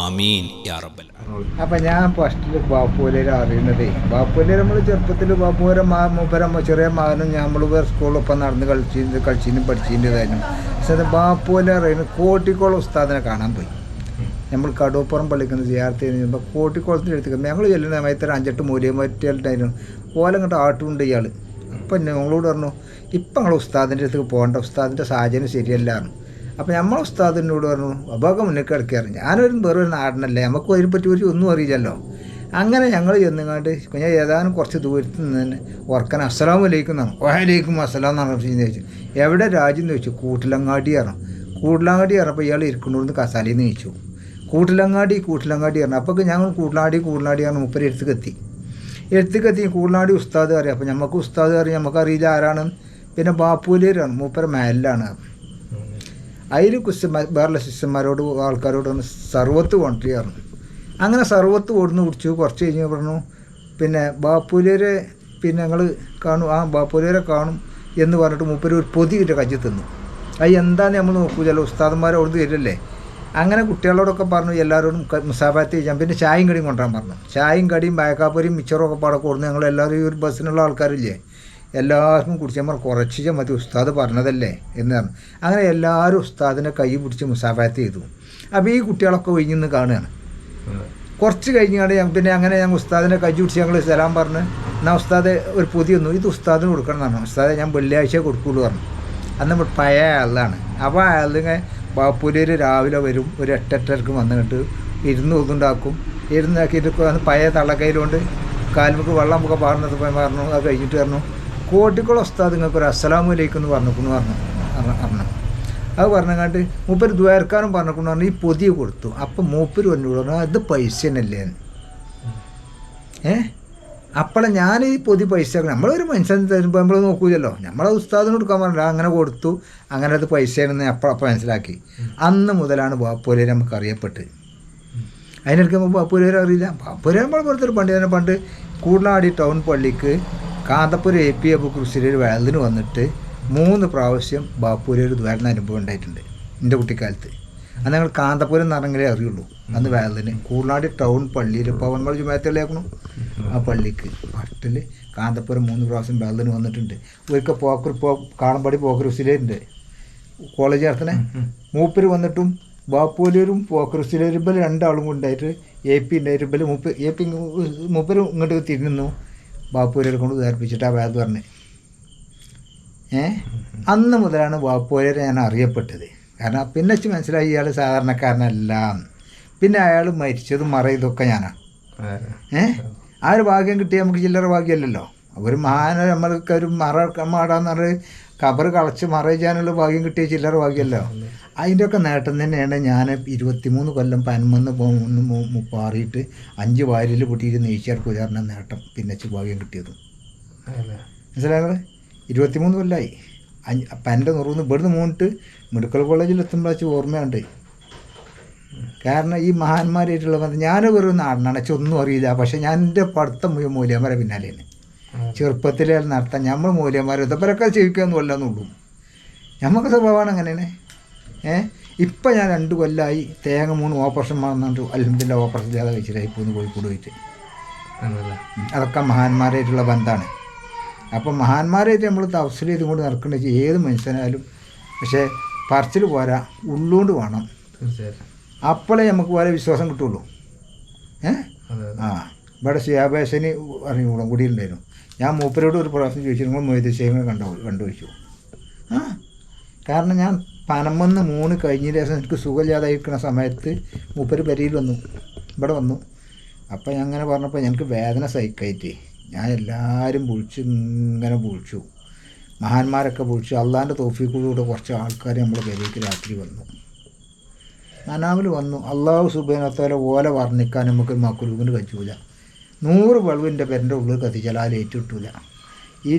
ആമീൻ യാ റബ്ബൽ. അപ്പം ഞാൻ ഫസ്റ്റിൽ ബാപ്പുവലേരെ അറിയുന്നത്, ബാപ്പുവലേരെ നമ്മൾ ചെറുപ്പത്തിൽ ബാപ്പുവരെ മൂപ്പര ചെറിയ മകനും നമ്മൾ സ്കൂളിലൊപ്പം നടന്ന് കളിച്ചിനും പഠിച്ചിൻ്റെതായിരുന്നു. പക്ഷേ ബാപ്പുവലെ അറിയുന്നത് കോട്ടിക്കോളം ഉസ്താദിനെ കാണാൻ പോയി. നമ്മൾ കടൂപ്പുറം പള്ളിക്കുന്ന സിയാർത്ത് കഴിഞ്ഞപ്പോൾ കോട്ടിക്കോളത്തിൻ്റെ അടുത്ത് ഞങ്ങൾ ചെല്ലുന്ന സമയത്ത് ഒരു 5-8 മൂല്യമായിട്ടുണ്ടായിരുന്നു. ഓലങ്ങോട്ട് ആട്ടുകൊണ്ട് ഇയാൾ. അപ്പം ഞങ്ങളോട് പറഞ്ഞു, ഇപ്പം ഞങ്ങൾ ഉസ്താദിൻ്റെ അടുത്തേക്ക് പോകേണ്ട, ഉസ്താദിൻ്റെ സാഹചര്യം ശരിയല്ലായിരുന്നു. അപ്പോൾ നമ്മൾ ഉസ്താദിനോട് പറഞ്ഞു, അബാക്കെ മുന്നേ കിടക്കാറ് ഞാനൊരു വേറൊരു നാടനല്ലേ, നമുക്ക് അതിനെപ്പറ്റി ഒന്നും അറിയില്ലല്ലോ. അങ്ങനെ ഞങ്ങൾ ചെന്നുങ്ങാണ്ട് ഞാൻ ഏതാനും കുറച്ച് ദൂരത്ത് നിന്ന് തന്നെ ഉറക്കാൻ അസ്സലാമു അലൈക്കും എന്നാണ്. വഅലൈക്കും അസ്സലാം എന്ന് പറഞ്ഞു. ചോദിച്ചു എവിടെ രാജ്യം എന്ന് ചോദിച്ചു. കൂട്ടിലങ്ങാടി പറഞ്ഞു. കൂട്ടിലങ്ങാടി പറഞ്ഞപ്പോൾ ഇയാൾ ഇരിക്കണോന്ന് കസാലയിൽ നിന്ന് ചോദിച്ചു. കൂട്ടിലങ്ങാടി പറഞ്ഞു. അപ്പോൾ ഞങ്ങൾ കൂട്ടിലാടി പറഞ്ഞു മുപ്പര് അടുത്തേക്ക് എത്തി. എഴുത്തിക്കെത്തി കൂടനാടി ഉസ്താദ് അറിയാം. അപ്പോൾ നമുക്ക് ഉസ്താദ് അറിയാം, നമുക്കറിയില്ല ആരാണ്. പിന്നെ ബാപ്പൂലേരാണ്, മൂപ്പര മേലാണ്. അതിൽ വേറെ ശിഷ്യന്മാരോട് ആൾക്കാരോടാണ് സർവത്ത് കൊണ്ടുവരികയായിരുന്നു. അങ്ങനെ സർവത്ത് കൊടുന്ന് കുടിച്ചു. കുറച്ച് കഴിഞ്ഞ് പറഞ്ഞു പിന്നെ ബാപ്പൂലേരെ പിന്നെ ഞങ്ങൾ കാണും, ആ ബാപ്പൂലേരെ കാണും എന്ന് പറഞ്ഞിട്ട് മൂപ്പര് ഒരു പൊതി കിട്ടിയ കജ്ജി തിന്നു. അത് എന്താണെന്ന് നമ്മൾ നോക്കൂലല്ലോ, ഉസ്താദന്മാർ അവിടുന്ന് തരില്ലേ. അങ്ങനെ കുട്ടികളോടൊക്കെ പറഞ്ഞു എല്ലാവരോടും മുസാഫത്ത് ചെയ്യാം. പിന്നെ ചായയും കടിയും കൊണ്ടുവരാൻ പറഞ്ഞു. ചായയും കടിയും ബായക്കാപ്പൊരിയും മിച്ചറും ഒക്കെ പാടെ കൊടുന്ന് ഞങ്ങൾ എല്ലാവരും ഈ ഒരു ബസ്സിനുള്ള ആൾക്കാരില്ലേ എല്ലാവർക്കും കുടിച്ചപ്പോൾ കുറച്ച് മതി, ഉസ്താദ് പറഞ്ഞതല്ലേ എന്ന് പറഞ്ഞു. അങ്ങനെ എല്ലാവരും ഉസ്താദിനെ കൈ പിടിച്ച് മുസാഫത്ത് ചെയ്തു. അപ്പോൾ ഈ കുട്ടികളൊക്കെ ഒഴിഞ്ഞിന്ന് കാണുകയാണ്. കുറച്ച് കഴിഞ്ഞാൽ പിന്നെ അങ്ങനെ ഞങ്ങൾ ഉസ്താദിനെ കൈ പിടിച്ച് ഞങ്ങൾ സലാം പറഞ്ഞ് എന്നാൽ ഉസ്താദ് ഒരു പൊതി വന്നു, ഇത് ഉസ്താദിന് കൊടുക്കണം എന്ന് പറഞ്ഞു. ഉസ്താദെ ഞാൻ വെള്ളിയാഴ്ച കൊടുക്കുള്ളൂ പറഞ്ഞു. അന്ന് പഴയ ആളാണ്. അപ്പോൾ അയാളിങ്ങനെ ബാപ്പൂലേര് രാവിലെ വരും, ഒരു 8-8:30 വന്നിട്ട് ഇരുന്ന് ഒന്നുണ്ടാക്കും. ഇരുന്നാക്കിയിട്ട് പഴയ തള്ളക്കൈയിലുകൊണ്ട് കാൽമുക്ക് വെള്ളം ഒക്കെ പാടുന്നത് പറഞ്ഞു. അത് കഴിഞ്ഞിട്ട് പറഞ്ഞു കോട്ടിക്കുളം ഉസ്താദ് നിങ്ങൾക്ക് ഒരു അസ്സലാമു അലൈക്കും എന്ന് പറഞ്ഞു. അത് പറഞ്ഞങ്ങാണ്ട് മൂപ്പര് ദ്വാരക്കാരും പറഞ്ഞു പറഞ്ഞു ഈ പൊതി കൊടുത്തു. അപ്പം മൂപ്പര് പറഞ്ഞു ഇത് പൈസ തന്നെയല്ലേ. അപ്പോഴെ ഞാൻ ഈ പൊതി പൈസ നമ്മളൊരു മനുഷ്യൻ തരുമ്പോൾ നമ്മൾ നോക്കൂലല്ലോ, നമ്മളത് ഉസ്താദിന് കൊടുക്കാൻ പറഞ്ഞില്ല. അങ്ങനെ കൊടുത്തു. അങ്ങനെ അത് പൈസയാണെന്ന് അപ്പം മനസ്സിലാക്കി. അന്ന് മുതലാണ് ബാപ്പൂലേര് നമുക്ക് അറിയപ്പെട്ട്. അതിനിടയ്ക്ക് നമുക്ക് ബാപ്പൂലേര് അറിയില്ല. ബാപ്പൂലേര് നമ്മൾ പുറത്തൊരു പണ്ട് കൂടനാടി ടൗൺ പള്ളിക്ക് കാന്തപ്പുരം AP അബൂക്കർ വയലിന് വന്നിട്ട് 3 പ്രാവശ്യം ബാപ്പൂലേര് ദ്വാരണ അനുഭവം ഉണ്ടായിട്ടുണ്ട് എൻ്റെ കുട്ടിക്കാലത്ത്. അന്ന് ഞങ്ങൾ കാന്തപുരം എന്ന് പറഞ്ഞെങ്കിലേ അറിയുള്ളൂ. അന്ന് വയലിന് കൂടനാടി ടൗൺ പള്ളിയിൽ പവൻമൾ ജുമായത്തല്ലേക്കണം ആ പള്ളിക്ക് ഫസ്റ്റിൽ കാന്തപുരം 3 പ്രാവശ്യം വയലിന് വന്നിട്ടുണ്ട്. ഒരിക്കൽ കാണമ്പടി പോക്കറുസിലുണ്ട് കോളേജ് നടത്തണേ മൂപ്പര് വന്നിട്ടും ബാപ്പൂലേരും പോക്കറുസിലും 2 ആളും കൊണ്ടായിട്ട് AP ഉണ്ടായിട്ട് മൂപ്പര് ഇങ്ങോട്ട് തിരിഞ്ഞു ബാപ്പൂലേരെ കൊണ്ട് ധരിപ്പിച്ചിട്ട് ആ വേദ പറഞ്ഞ്. അന്ന് മുതലാണ് ബാപ്പൂലേരെ ഞാൻ അറിയപ്പെട്ടത്. കാരണം പിന്നെ മനസ്സിലായി ഇയാൾ സാധാരണക്കാരനല്ല. പിന്നെ അയാൾ മരിച്ചതും മറയതൊക്കെ ഞാനാണ്. ആ ഒരു ഭാഗ്യം കിട്ടിയാൽ നമുക്ക് ചില്ലറ ഭാഗ്യമല്ലല്ലോ. ഒരു മഹാന നമ്മൾക്ക് ഒരു മാടാന്ന് പറഞ്ഞ് കബർ കളച്ച് മറയിച്ചാനുള്ള ഭാഗ്യം കിട്ടിയ ചില്ലറ ഭാഗ്യമല്ലോ. അതിൻ്റെയൊക്കെ നേട്ടം തന്നെയാണ് ഞാൻ 23 കൊല്ലം പന്മന്ന് പാറിയിട്ട് 5 വാരിൽ പൊട്ടിയിട്ട് നെയ്ച്ചേർക്ക് ഉദാഹരണം നേട്ടം പിന്നെ ഭാഗ്യം കിട്ടിയതും മനസ്സിലായത്. 23 കൊല്ലമായി. പൻ്റെ നുറുന്ന് ഇവിടുന്ന് മൂന്നിട്ട് മെഡിക്കൽ കോളേജിൽ എത്തുമ്പോഴാച്ച് ഓർമ്മയുണ്ട്. കാരണം ഈ മഹാന്മാരായിട്ടുള്ള ബന്ധം ഞാൻ വെറും നടന്നണച്ചൊന്നും അറിയില്ല. പക്ഷെ ഞാൻ എൻ്റെ പഠിത്തം മുഴുവൻ മൂല്യന്മാരെ പിന്നാലെയാണ്. ചെറുപ്പത്തിലെ നടത്താൻ നമ്മൾ മൂല്യന്മാർ ഇതപ്പരൊക്കെ ജീവിക്കാമെന്നല്ല എന്നുള്ളൂ. നമുക്ക് സ്വഭാവമാണ് അങ്ങനെയാണ്. ഇപ്പം ഞാൻ 2 കൊല്ലമായി തേങ്ങ 3 ഓപ്പറേഷൻ വന്നിട്ട് അൽഹംദുലില്ലാ ഓപ്പറേഷൻ ചെയ്യാതെ വെച്ചിട്ടായി പോന്ന് കോഴിക്കോട് പോയിട്ട്. അതൊക്കെ മഹാന്മാരായിട്ടുള്ള ബന്ധമാണ്. അപ്പം മഹാന്മാരായിട്ട് നമ്മൾ തഫ്സീൽ ചെയ്തും കൊണ്ട് നടക്കേണ്ടത് ഏത് മനുഷ്യനായാലും. പക്ഷേ പറച്ചിൽ പോരാ, ഉള്ളുകൊണ്ട് വേണം. അപ്പോഴേ നമുക്ക് വളരെ വിശ്വാസം കിട്ടുള്ളൂ. ഇവിടെ ഷിയാബേശന് അറിഞ്ഞു കൂടിയിട്ടുണ്ടായിരുന്നു. ഞാൻ മൂപ്പരോട് ഒരു പ്രാവശ്യം ചോദിച്ചു നിങ്ങൾ മൊയ്തീശേഖനെ കണ്ടുവച്ചു. കാരണം ഞാൻ പനമെന്ന് 3 കഴിഞ്ഞ ദിവസം എനിക്ക് സുഖമില്ലാതായിരിക്കുന്ന സമയത്ത് മൂപ്പര് പെരയിൽ വന്നു, ഇവിടെ വന്നു. അപ്പം ഞാൻ അങ്ങനെ പറഞ്ഞപ്പോൾ എനിക്ക് വേദന സഹിക്കായിട്ട് ഞാൻ എല്ലാവരും ഇങ്ങനെ വിളിച്ചു. മഹാന്മാരൊക്കെ വിളിച്ചു. അള്ളാൻ്റെ തൗഫീഖിലൂടെ കുറച്ച് ആൾക്കാർ നമ്മുടെ പെരയ്ക്ക് രാത്രി വന്നു, മനാവിൽ വന്നു. അള്ളാഹു സുബ്ഹാനഹു വ തആല ഓലെ വർണ്ണിക്കാൻ നമുക്ക് മക്രൂഹിന് കഴിയൂല. 100 ബൾബിൻ്റെ പെരൻ്റെ ഉള്ളിൽ കത്തിച്ചാൽ ആ ലേറ്റ് കിട്ടൂല. ഈ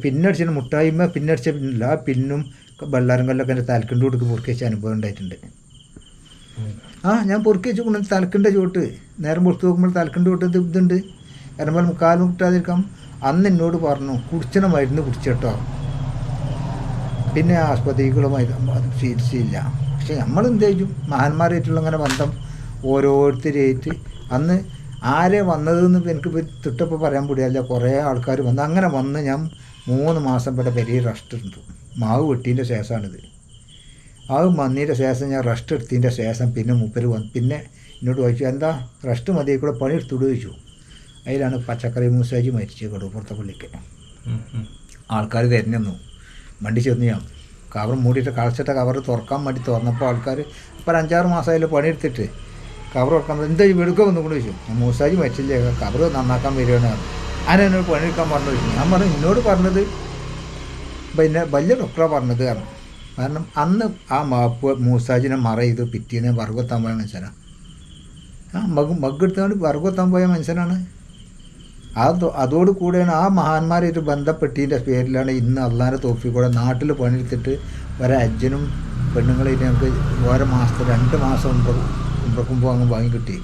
പിന്നടിച്ച മുട്ടായ്മ പിന്നടിച്ച പിന്നില്ല, ആ പിന്നും വെള്ളാരം കല്ലൊക്കെ എൻ്റെ തലക്കിൻ്റെ കൊടുക്ക് പൊറുക്കി വെച്ച അനുഭവം ഉണ്ടായിട്ടുണ്ട്. ഞാൻ പൊറുക്കി വെച്ച് കൊണ്ട് തലക്കിൻ്റെ ചുവട്ട് നേരം പുറത്ത് നോക്കുമ്പോൾ തലക്കിൻ്റെ ചുവട്ട് ഇതുണ്ട്. കാരണം കാലും കിട്ടാതിരിക്കാം. അന്ന് എന്നോട് പറഞ്ഞു കുടിച്ചണ മരുന്ന് കുടിച്ചിട്ടോ. പിന്നെ ആസ്പത്രികളും ചികിത്സയില്ല. പക്ഷെ നമ്മളെന്ത് ചെയ്യും, മഹാന്മാരായിട്ടുള്ള അങ്ങനെ ബന്ധം ഓരോരുത്തരായിട്ട്. അന്ന് ആരെ വന്നതെന്ന് എനിക്ക് തിട്ടപ്പോൾ പറയാൻ കൂടിയല്ല. കുറേ ആൾക്കാർ വന്ന് അങ്ങനെ വന്ന് ഞാൻ 3 മാസം ഇവിടെ പെരിയ റെസ്റ്റ് എടുത്തു. മാവ് വെട്ടീൻ്റെ ശേഷമാണിത്. അത് വന്നതിൻ്റെ ശേഷം ഞാൻ റെസ്റ്റ് എടുത്തതിൻ്റെ ശേഷം പിന്നെ മൂപ്പര് വന്നു. പിന്നെ എന്നോട് ചോദിച്ചു എന്താ റെസ്റ്റ് മതി കൂടെ പണി എടുത്തുകൊണ്ട് ചോദിച്ചു. അതിലാണ് പച്ചക്കറി മൂസാജി മരിച്ചു കടൂപ്പുറത്തെ പള്ളിക്ക്. ആൾക്കാർ തിരഞ്ഞു വണ്ടി ചെന്ന് ഞാൻ കവർ മൂടിയിട്ട് കളച്ചിട്ട കവർ തുറക്കാൻ വേണ്ടി തുറന്നപ്പോൾ ആൾക്കാർ ഇപ്പോൾ 5-6 മാസമായാലും പണിയെടുത്തിട്ട് കവർ തുറക്കാൻ എന്താ വെടുക്ക വന്നു കൊണ്ട് ചോദിച്ചു. ഞാൻ മൂസാജി മരിച്ചില്ലേ കവർ നന്നാക്കാൻ വരികയാണ്. അതിനെന്നോട് പണിയെടുക്കാൻ പറഞ്ഞു ചോദിച്ചു. ഞാൻ പറഞ്ഞു എന്നോട് പറഞ്ഞത് പിന്നെ വലിയ ഡോക്ടറാണ് പറഞ്ഞത് കാരണം അന്ന് ആ മൂസാജിനെ മറ ചെയ്ത് പിറ്റേന്ന് വർഗത്താൻ പോയ മനുഷ്യനാണ്. മഗ്ഗെടുത്തുകൊണ്ട് വർഗത്താൻ പോയ മനുഷ്യനാണ്. അതോടുകൂടെയാണ് ആ മഹാന്മാരായിട്ട് ബന്ധപ്പെട്ടതിൻ്റെ പേരിലാണ് ഇന്ന് അള്ളാഹിൻ്റെ തോഫീക്കൂടെ നാട്ടിൽ പണിയെടുത്തിട്ട് ഒരജ്ജനും പെണ്ണുങ്ങളായിട്ട് ഞങ്ങൾക്ക് ഓരോ മാസത്തെ 2 മാസം ഉംറക്കുമ്പോൾ അങ്ങ് ഭാഗ്യം കിട്ടി.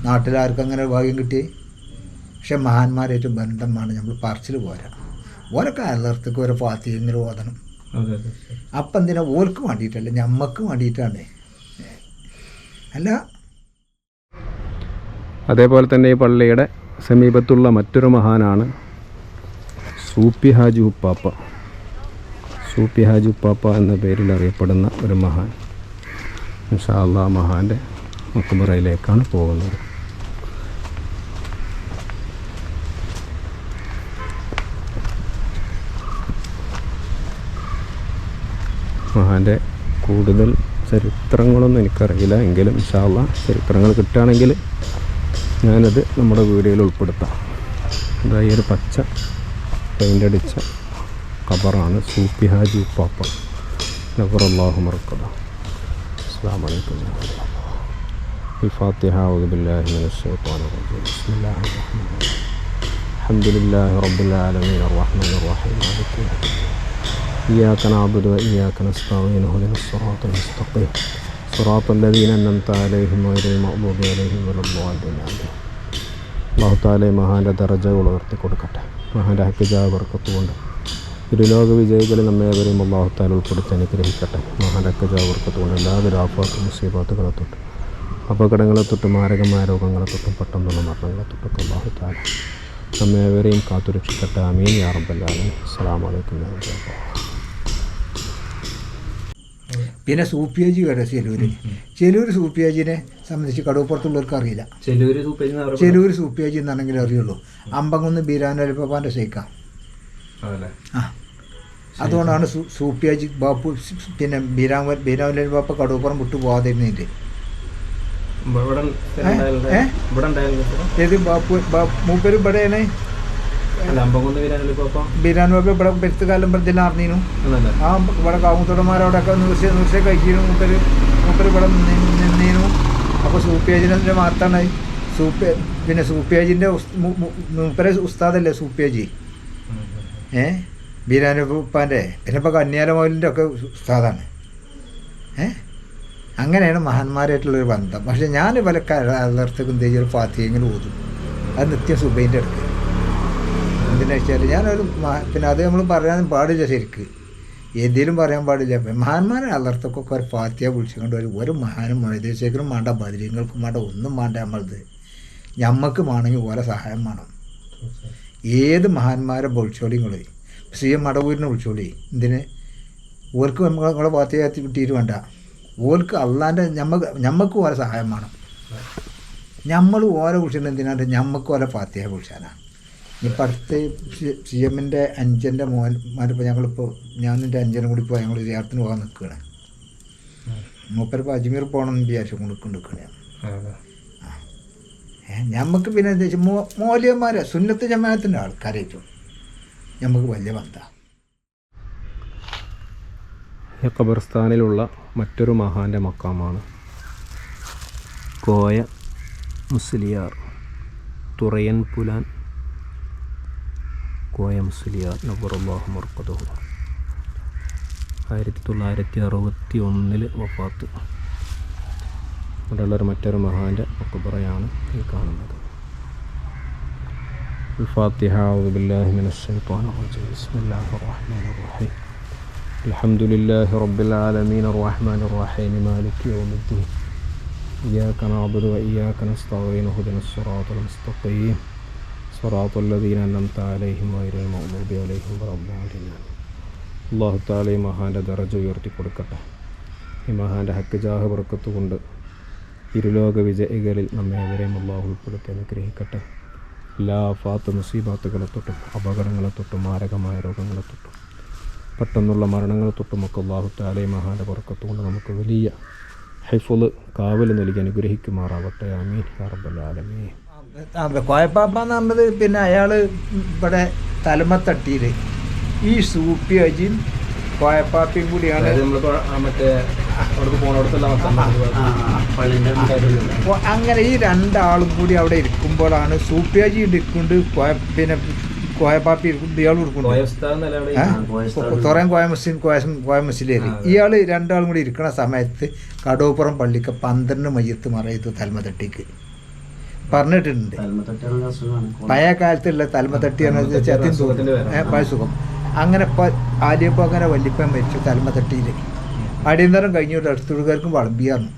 നാട്ടിലാർക്കും അങ്ങനെ ഭാഗ്യം കിട്ടി. പക്ഷെ മഹാന്മാരായിട്ട് ബന്ധമാണ് നമ്മൾ പറച്ചിൽ പോരാ. ഓരൊക്കെ അലർത്തേക്ക് ഓരോ ഫാത്തിഹ ഓതണം. അപ്പം എന്തിനാ ഓർക്ക് വേണ്ടിയിട്ടല്ല, ഞമ്മക്ക് വേണ്ടിയിട്ടാണ്. അല്ല അതേപോലെ തന്നെ ഈ പള്ളിയുടെ സമീപത്തുള്ള മറ്റൊരു മഹാനാണ് സൂപ്പി ഹാജി ഉപ്പാപ്പ. സൂപ്പി ഹാജി ഉപ്പാപ്പ എന്ന പേരിൽ അറിയപ്പെടുന്ന ഒരു മഹാൻ. ഇൻഷാ അല്ലാഹ് മഹാൻ്റെ മക്ബറയിലേക്കാണ് പോകുന്നത്. മഹാൻ്റെ കൂടുതൽ ചരിത്രങ്ങളൊന്നും എനിക്കറിയില്ല, എങ്കിലും ഇൻഷാ അല്ലാഹ് ചരിത്രങ്ങൾ കിട്ടുകയാണെങ്കിൽ ഞാനത് നമ്മുടെ വീഡിയോയിൽ ഉൾപ്പെടുത്താം. അതായത് ഒരു പച്ച പെയിൻ്റ് അടിച്ച ഖബറാണ് സൂപ്പി ഹാജി ഉപ്പാപ്പ. നബറല്ലാഹു മർക്കദ. അസ്സലാമു അലൈക്കും. الفاتحة أعوذ بالله من الشيطان الرجيم. بسم الله الرحمن الرحيم. الحمد لله رب العالمين الرحمن الرحيم مالك يوم الدين. إياك نعبد وإياك نستعين اهدنا الصراط المستقيم صراط الذين أنعمت عليهم غير المغضوب عليهم ولا الضالين. അല്ലാഹു തആല മഹാൻ്റെ ദറജകൾ ഉയർത്തി കൊടുക്കട്ടെ. മഹാൻ്റെ ഹഖ്ജാ ബർക്കത്ത് കൊണ്ട് ഇരുലോക വിജയികളിൽ നമ്മേവരെയും അല്ലാഹു തആല ഉൾപ്പെടുത്തി അനുഗ്രഹിക്കട്ടെ. മഹാൻ്റെ ഹഖ്ജാ ബർക്കത്ത് കൊണ്ട് എല്ലാവിധ ആഫാത്തും മുസീബത്തുകളെ തൊട്ട്, അപകടങ്ങളെ തൊട്ടും മാരകമായ രോഗങ്ങളെ തൊട്ടും പെട്ടെന്നുള്ള മരണങ്ങളെ തൊട്ടൊക്കെ അല്ലാഹു തആല നമ്മേവരെയും കാത്തുരക്ഷിക്കട്ടെ. ആമീൻ യാ റബ്ബൽ ആലമീൻ. അസ്സലാമു അലൈക്കും വറഹ്മത്തുള്ളാഹി. പിന്നെ സൂപ്പിയാജി കേട്ടോ ചെലൂർ സൂപ്പിയാജിനെ സംബന്ധിച്ച് കടവുപ്പുറത്തുള്ളവർക്ക് അറിയില്ല. ചെലൂർ സൂപ്പിയാജി എന്നാണെങ്കിലും അറിയുള്ളൂ. അമ്പങ്കുന്ന് ബീരാനലിപ്പാൻ്റെ ഷെയ്ക്കാം. ആ അതുകൊണ്ടാണ് സൂപ്പിയാജി ബാപ്പു പിന്നെ ബീരാനലിപ്പാപ്പ കടവുപ്പുറം വിട്ടു പോകാതിരുന്നതിൻ്റെ ഏത് മൂപ്പര് ഇവിടെയാണ് ബീരാൻബാബ ഇവിടെ പെരുത്ത് കാലം പ്രതിനെ അറിഞ്ഞു. ആ ഇവിടെ കാമുത്തോടന്മാരോടൊക്കെ നൂർച്ച കഴിക്കുന്നു. മൂപ്പര് ഇവിടെ നിന്നീനു. അപ്പോൾ സൂപ്പിയാജിൻ്റെ മാത്രമാണ് പിന്നെ സൂപ്പിയാജിൻ്റെ മൂപ്പരെ ഉസ്താദല്ലേ സൂപ്പിയാജി. ബീരാനുപ്പാൻ്റെ പിന്നെ ഇപ്പോൾ കന്യാല മൗലിൻ്റെ ഒക്കെ ഉസ്താദാണ്. അങ്ങനെയാണ് മഹാന്മാരായിട്ടുള്ളൊരു ബന്ധം. പക്ഷേ ഞാൻ പല അലർത്തേക്കും തേജ് ഫാത്തിഹെങ്കിലും ഓതും. അത് നിത്യം സുബൈൻ്റെ അടുക്ക്. എന്തിനാ വെച്ചാൽ ഞാനൊരു പിന്നെ അത് നമ്മൾ പറയാൻ പാടില്ല, ശരിക്ക് എന്തെങ്കിലും പറയാൻ പാടില്ല. മഹാന്മാരെ അലർത്തൊക്കെ ഒരു ഫാത്തിഹ വിളിച്ചുകൊണ്ട് ഒരു മഹാനും മൈദേശേഖരും വേണ്ട, ബദരീങ്ങൾക്കും വേണ്ട, ഒന്നും വേണ്ട. നമ്മളത് ഞമ്മക്ക് വേണമെങ്കിൽ ഓരോ സഹായം വേണം. ഏത് മഹാന്മാരെ വിളിച്ചോളിങ്ങൾ സി എം മടവൂരിനെ വിളിച്ചോളി. എന്തിന് ഓർക്ക് നമ്മളെ ഫാത്തിഹ കിട്ടിയിട്ട് വേണ്ട. ഓർക്ക് അള്ളാൻ്റെ ഞമ്മക്ക് ഓരോ സഹായം വേണം. നമ്മൾ ഓരോ വിളിച്ചിട്ട് എന്തിനാണ്ട് ഞമ്മക്ക് ഓരോ ഫാത്തിഹ വിളിച്ചാനാണ്. ഇപ്പം അടുത്ത് സി എമ്മിൻ്റെ അഞ്ചൻ്റെ മോന്മാരിപ്പോൾ ഞങ്ങളിപ്പോൾ ഞാനും എൻ്റെ അഞ്ചനും കൂടി ഇപ്പോൾ ഞങ്ങൾ സിയാറത്തിന് പോകാൻ നിൽക്കുകയാണ്. മൂപ്പരിപ്പോൾ അജ്മീർ പോകണമെന്ന് വിചാരിച്ചു നിൽക്കുകയാണ്. ഞമ്മക്ക് പിന്നെ എന്താ വെച്ചാൽ മൗലവിമാരെ സുന്നത്ത് ജമാഅത്തിൻ്റെ ആൾക്കാരേറ്റവും ഞമ്മക്ക് വലിയ ബന്ധമാണ്. ഈ ഖബർസ്ഥാനിലുള്ള മറ്റൊരു മഹാൻ്റെ മക്കാമാണ് കോയ മുസ്ലിയാർ, തുറയൻ പുലാൻ കോയ മുസ്ലിയാർ നബറല്ലാഹു മർക്കദഹു. 1961 വഫാത്ത്. ഇവിടെയുള്ളൊരു മറ്റൊരു മഹാൻ്റെ മക്ബറയാണ് ഈ കാണുന്നത്. الفاتحة أعوذ بالله من الشيطان الرجيم. بسم الله الرحمن الرحيم. الحمد لله رب العالمين الرحمن الرحيم مالك يوم الدين. إياك نعبد وإياك نستعين اهدنا الصراط المستقيم صراط الذين أنعمت عليهم غير المغضوب عليهم ولا الضالين. അല്ലാഹു തആല ഈ മഹാൻ്റെ ദറജ ഉയർത്തി കൊടുക്കട്ടെ. ഈ മഹാൻ്റെ ഹഖ്ജാഹ് ബർക്കത്ത് കൊണ്ട് ഇരുലോക വിജയികളിൽ നമ്മേവരെയും അല്ലാഹു ഉൾപ്പെടുത്തി അനുഗ്രഹിക്കട്ടെ. എല്ലാ ആഫാത്ത് മുസീബാത്തുകളെ തൊട്ടും അപകടങ്ങളെ തൊട്ടും മാരകമായ രോഗങ്ങളെ തൊട്ടും പെട്ടെന്നുള്ള മരണങ്ങളെ തൊട്ടുമൊക്കെ അല്ലാഹു തആല ഈ മഹാൻ്റെ ബർക്കത്ത് കൊണ്ട് നമുക്ക് വലിയ ഹിഫ്ള് കാവൽ നൽകി അനുഗ്രഹിക്കുമാറാവട്ടെ. ആമീൻ യാ റബ്ബൽ ആലമീൻ. കോയപ്പാപ്പാന്ന് പറഞ്ഞത് പിന്നെ അയാൾ ഇവിടെ തലമത്തട്ടിയിൽ ഈ സൂപ്പി അജിയും കോയപ്പാപ്പയും കൂടിയാണ് മറ്റേ അപ്പോൾ അങ്ങനെ ഈ രണ്ടാളും കൂടി അവിടെ ഇരിക്കുമ്പോഴാണ് സൂപ്യാജി ഇരിക്കുന്നുണ്ട്, പിന്നെ കോയപ്പാപ്പി ഇരിക്കുന്നുണ്ട്, ഇയാൾ ഇരിക്കുന്നുണ്ട് തുറയും കോയമുസ്ലിം ഇയാൾ രണ്ടാളും കൂടി ഇരിക്കുന്ന സമയത്ത് കടോപ്പുറം പള്ളിക്ക് 12 മയ്യത്ത് മറയത്ത് തൽമത്തട്ടിക്ക് പറഞ്ഞിട്ടുണ്ട്. പഴയ കാലത്തുള്ള തൽമത്തട്ടി പഴയ സുഖം. അങ്ങനെ ആദ്യപ്പോൾ അങ്ങനെ വല്യപ്പൻ മരിച്ചു തൽമത്തട്ടിയിൽ. അടിയന്തരം കഴിഞ്ഞിട്ട് അടുത്തുകാർക്കും വളമ്പിയായിരുന്നു.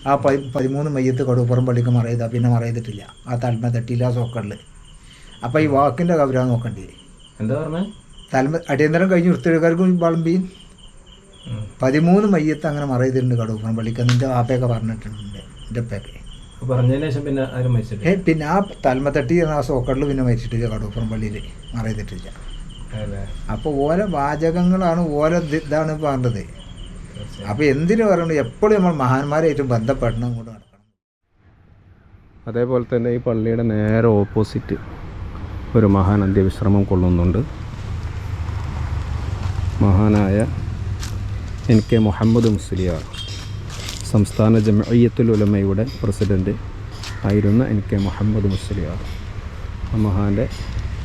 ആ 13 മയ്യത്ത് കടൂപ്പുറം പള്ളിക്ക് മറയതാ, പിന്നെ മറയതിട്ടില്ല ആ തൽമത്തട്ടിയിൽ ആ സോക്കറിൽ. അപ്പോൾ ഈ വാക്കിൻ്റെ കവരാ നോക്കണ്ടേ, എന്താ പറഞ്ഞത്? അടിയന്തരം കഴിഞ്ഞ് വൃത്തികൾക്കും വളമ്പിയും 13 മയ്യത്ത് അങ്ങനെ മറയതിട്ടുണ്ട് കടൂപ്പുറം പള്ളിക്ക്. നിൻ്റെ ആപ്പയൊക്കെ പറഞ്ഞിട്ടുണ്ട്, എൻ്റെ അപ്പയൊക്കെ പറഞ്ഞതിന് ശേഷം പിന്നെ ആരും മരിച്ചിട്ടില്ല. പിന്നെ ആ തൽമത്തട്ടി ആ സോക്കറിൽ പിന്നെ മരിച്ചിട്ടില്ല, കടൂപ്പുറം പള്ളിയിൽ മറയതിട്ടില്ല. അപ്പോൾ ഓരോ വാചകങ്ങളാണ്, ഓരോ ഇതാണ് പറഞ്ഞത്. അപ്പോൾ എന്തിനു പറയുന്നത്, എപ്പോഴും നമ്മൾ മഹാന്മാരായിട്ടും ബന്ധപ്പെടണം കൂടെ നടക്കണം. അതേപോലെ തന്നെ ഈ പള്ളിയുടെ നേരെ ഓപ്പോസിറ്റ് ഒരു മഹാൻ അന്ത്യവിശ്രമം കൊള്ളുന്നുണ്ട്. മഹാനായ NK മുഹമ്മദ് മുസ്ലിയാർ, സംസ്ഥാന ജംഇയ്യത്തുൽ ഉലമയുടെ പ്രസിഡൻറ്റ് ആയിരുന്ന NK മുഹമ്മദ് മുസ്ലിയാർ. ആ മഹാൻ്റെ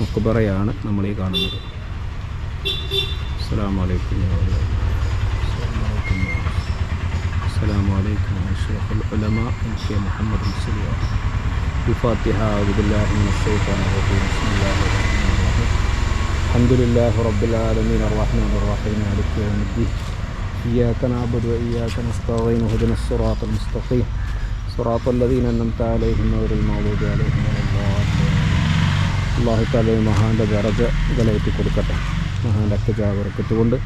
മക്ബറയാണ് നമ്മൾ ഈ കാണുന്നത്. അസ്സലാമു അലൈക്കും السلام عليكم يا شيخ العلماء NK محمد مسليار. الفاتحة. أعوذ بالله من الشيطان الرجيم. بسم الله الرحمن الرحيم. الحمد لله رب العالمين الرحمن الرحيم مالك يوم الدين. إياك نعبد وإياك نستعين اهدنا الصراط المستقيم صراط الذين أنعمت عليهم غير المغضوب عليهم ولا الضالين. അല്ലാഹു തആല മഹാന്റെ ദറജകളേറ്റി കൊടുക്കട്ടെ. മഹാന്റെ അക്കജാബർക്കത്തുകൊണ്ട്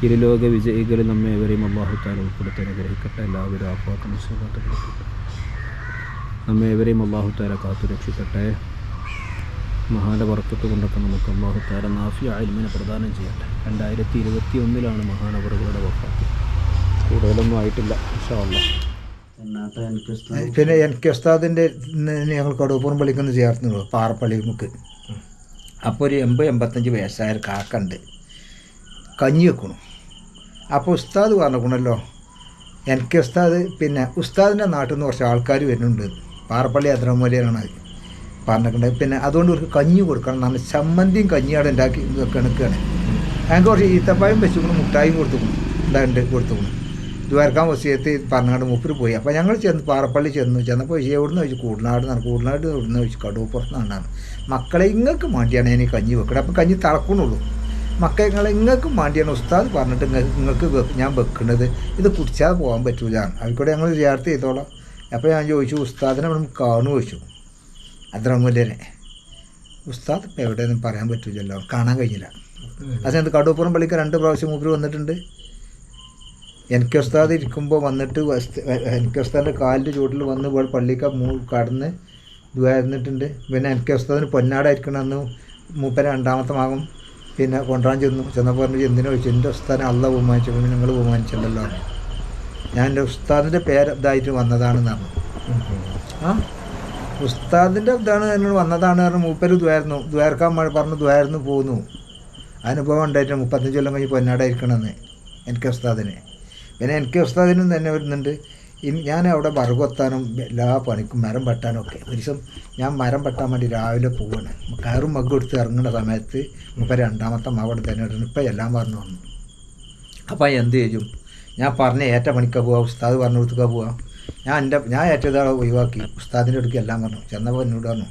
ഇരുലോക വിജയികളിൽ നമ്മെ ഏവരെയും അല്ലാഹു തആല ഉൾപ്പെടുത്തി അനുഗ്രഹിക്കട്ടെ. എല്ലാവരും ആഫാത്തും സുഖത്തും നമ്മെ ഏവരെയും അല്ലാഹു തആല കാത്തു രക്ഷിക്കട്ടെ. മഹാന്റെ ബർക്കത്ത് കൊണ്ടൊക്കെ നമുക്ക് അല്ലാഹു തആല നാഫിയ ഇൽമിനെ പ്രദാനം ചെയ്യട്ടെ. 2021 മഹാനവറുകളുടെ വഫാത്ത്, കൂടുതലൊന്നും ആയിട്ടില്ല ഇൻഷാ അല്ലാഹ്. പിന്നെ NK ഉസ്താദിൻ്റെ ഞങ്ങൾ കടൂപ്പുറം പള്ളിക്കൊന്ന് ചേർന്നുള്ളൂ, പാറപ്പള്ളി മുക്ക്. അപ്പോൾ ഒരു 80-85 വയസ്സായ ഒരു കാക്കുണ്ട്, കഞ്ഞി വെക്കണം. അപ്പോൾ ഉസ്താദ് പറഞ്ഞിരിക്കണല്ലോ, NK ഉസ്താദ് പിന്നെ ഉസ്താദിൻ്റെ നാട്ടിൽ നിന്ന് കുറച്ച് ആൾക്കാർ വരുന്നുണ്ട്, പാറപ്പള്ളി അദ്രമൂലയാണ് അത് പറഞ്ഞിട്ടുണ്ട്. പിന്നെ അതുകൊണ്ട് അവർക്ക് കഞ്ഞി കൊടുക്കണം എന്നാണ്. ചമ്മന്തിയും കഞ്ഞിയാണ് ഉണ്ടാക്കി കിണക്കുകയാണ്. ഞങ്ങൾക്ക് കുറച്ച് ഈത്തപ്പായും വെച്ചുകൊണ്ട് മുട്ടായും കൊടുത്തുക്കണം. ദ്വാരക്കാൻ വസിയത്ത് പറഞ്ഞാണ്ട് മൂപ്പര് പോയി. അപ്പോൾ ഞങ്ങൾ പാറപ്പള്ളി ചെന്നപ്പോൾ എവിടുന്ന് ചോദിച്ചു കൂടനാട് ഇവിടുന്ന് ചോദിച്ചു കടൂപ്പുറത്ത് നിന്നാണ്. മക്കളെ ഇങ്ങൾക്ക് വേണ്ടിയാണ് ഞാൻ ഈ കഞ്ഞി വെക്കണം. അപ്പം കഞ്ഞി തിളക്കണുള്ളൂ. മക്കളെ ഇങ്ങൾക്ക് വേണ്ടിയാണ് ഉസ്താദ് പറഞ്ഞിട്ട് നിങ്ങൾക്ക് ഞാൻ വെക്കുന്നത്, ഇത് കുടിച്ചാൽ പോകാൻ പറ്റൂല. അതിൽക്കൂടെ ഞങ്ങൾ ചേർത്ത് ചെയ്തോളാം. അപ്പോൾ ഞാൻ ചോദിച്ചു ഉസ്താദിനെ നമ്മൾ കാണുമോ ചോദിച്ചു, അദ്രമൂല്യനെ. ഉസ്താദ് ഇപ്പം എവിടെയൊന്നും പറയാൻ പറ്റില്ലല്ലോ, കാണാൻ കഴിഞ്ഞില്ല. അതിനകത്ത് കടൂപ്പുറം പള്ളിക്ക് 2 പ്രാവശ്യം മൂപ്പര് വന്നിട്ടുണ്ട്. NK ഉസ്താദ് ഇരിക്കുമ്പോൾ വന്നിട്ട് NK ഉസ്താദിൻ്റെ കാലിൻ്റെ ചുവട്ടിൽ വന്ന് പള്ളിക്ക് കടന്ന് ദുആയിരുന്നിട്ടുണ്ട്. പിന്നെ NK ഉസ്താദിന് പൊന്നാടായിരിക്കണമെന്ന് മൂപ്പര 2ാമത്തെ മകൻ പിന്നെ കൊണ്ടുവരാൻ ചെന്നപ്പോൾ പറഞ്ഞു എന്തിനു ചോദിച്ചു. എൻ്റെ ഉസ്താദിനെ അള്ളാഹ് ബഹുമാനിച്ചു, പിന്നെ നിങ്ങൾ ബഹുമാനിച്ചല്ലോ. ഞാൻ എൻ്റെ ഉസ്താദിൻ്റെ പേര് ഇതായിട്ട് വന്നതാണെന്ന് പറഞ്ഞു. ആ ഉസ്താദിൻ്റെ ഇതാണ് എന്നോട് വന്നതാണ് പറഞ്ഞു. മൂപ്പര് ദ്വാരക്കാൻ പറഞ്ഞു ദ്വാരന്ന് പോന്നു. അനുഭവം ഉണ്ടായിട്ട് 35 കൊല്ലം കഴിഞ്ഞ് പൊന്നാടായിരിക്കണമെന്ന് NK ഉസ്താദിന്. പിന്നെ NK ഉസ്താദിനും തന്നെ വരുന്നുണ്ട്. ഞാൻ അവിടെ ബർഗൊത്താനും എല്ലാ പണിക്കും മരം വെട്ടാനും ഒക്കെ. ഒരു ദിവസം ഞാൻ മരം വെട്ടാൻ വേണ്ടി രാവിലെ പോവാണ്. കയറും മഗ്ഗും എടുത്ത് ഇറങ്ങുന്ന സമയത്ത് ഇപ്പം 2ാമത്തെ അവിടെ തന്നെ ഇടുന്നു. ഇപ്പം എല്ലാം പറഞ്ഞു വന്നു. അപ്പം എന്ത് ചെയ്യും, ഞാൻ പറഞ്ഞ ഏറ്റ പണിക്കാ പോവാം, ഉസ്താദ് പറഞ്ഞു കൊടുത്തുക്കാ പോവാം. ഞാൻ ഏറ്റതാളെ ഒഴിവാക്കി ഉസ്താദിൻ്റെ അടുക്ക് എല്ലാം പറഞ്ഞു. ചെന്നപ്പോൾ എന്നോട് പറഞ്ഞു,